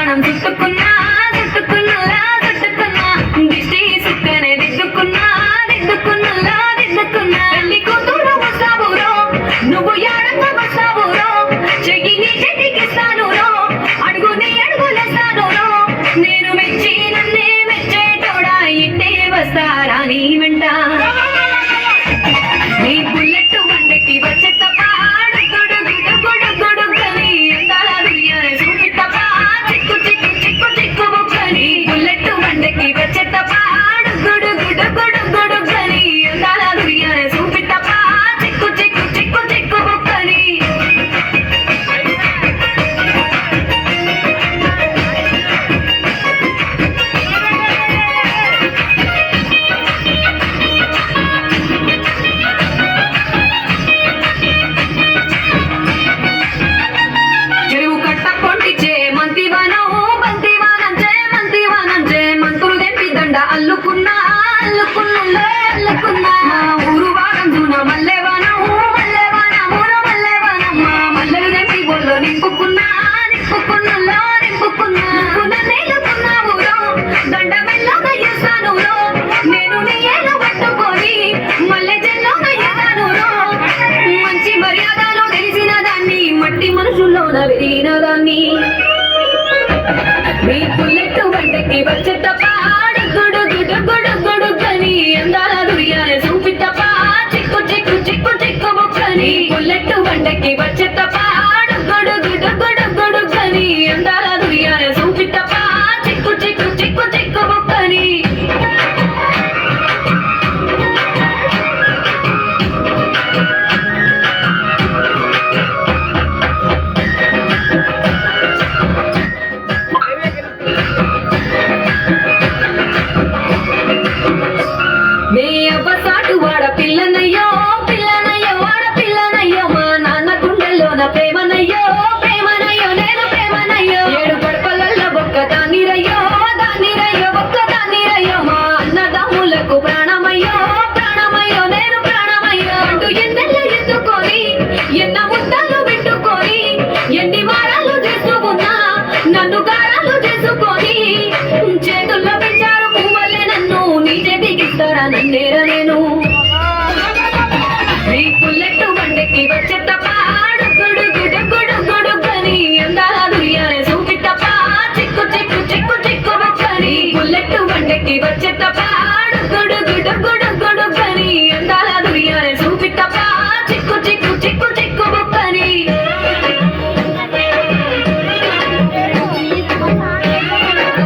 ప్రాణం చుట్టుకున్నా చుట్టుకున్నలా చుట్టుకున్నా దిష్టి సుక్కనే దిద్దుకున్నా దిద్దుకున్నలా దిద్దుకున్నా పెళ్లి కూతురు వస్తావురో నువ్వు ఎడంగా వస్తావురో చెయ్యి నీ చేతికిస్తాను రో అడుగు నీ అడుగులేస్తాను రో నేను మెచ్చి నన్నే మెచ్చేటోడా ఇంటే వస్తారా నీ వెంట నీ బుల్లెట్ వండకి వచ్చే తప్ప అల్లుకున్నా అల్లుకున్నా అల్లుకున్నా ఊరు వారందున మల్లెవానం మల్లెవానమున మల్లెవానమ్మ మల్లెలు తెంపి బొల్లో నింపుకున్నా నింపుకున్నా నింపుకున్నా నేలుకున్నావు రో దండ మెల్లగా ఇస్తాను రో నేను నీ ఏలు పట్టుకొని మల్లె జల్లోగా ఇస్తాను రో మంచి మర్యాదలో తెలిసిన దాన్ని మట్టి మనుషుల్లోన పెరిగిన దాన్ని మీ బుల్లెట్ వంటకి వచ్చే తప్ప గొడుగని అందాల దుర్యానే చూపి తప్ప చిక్కు చిక్కు చిక్కు చిక్కు బుక్కని బుల్లెట్ వంటకి వచ్చే తప్ప గొడుగని అందాల దుర్యానే చూపి తప్ప చిక్కు చిక్కు చిక్కు చిక్కు బుక్కని వాడ పిల్లనయ్యో పిల్లనయ్యో వాడ పిల్లనయ్యో మా నాన్న గుండెల్లోన ప్రేమనయ్యో ప్రేమనయ్యో నేను ప్రేమనయ్యో ఏడు గడపలల్ల ఒక్క దానిరయ్యో దానిరయ్యో ఒక్క దానిరయ్యో మా అన్నదమ్ములకు ప్రాణమయ్యో ప్రాణమయ్యో నేను ప్రాణమయ్యో అంటూ ఎన్నెళ్ళు ఎత్తుకొని ఎన్న ముద్దలు పెట్టుకొని ఎన్ని వారాలు చేస్తూ ఉన్నా నన్ను గారాలు చేసుకొని చేతుల్లో పెంచారు పువ్వలే నన్ను నీ చేతికిస్తారా నన్నేరా నేను నీ బుల్లెట్ వండకి వచ్చే తప్ప గొడుగని అందాల దుర్యానే చూపి తప్ప చిక్కు చిక్కు చిక్కు చిక్కు బుక్కని బుల్లెట్ వండకి వచ్చే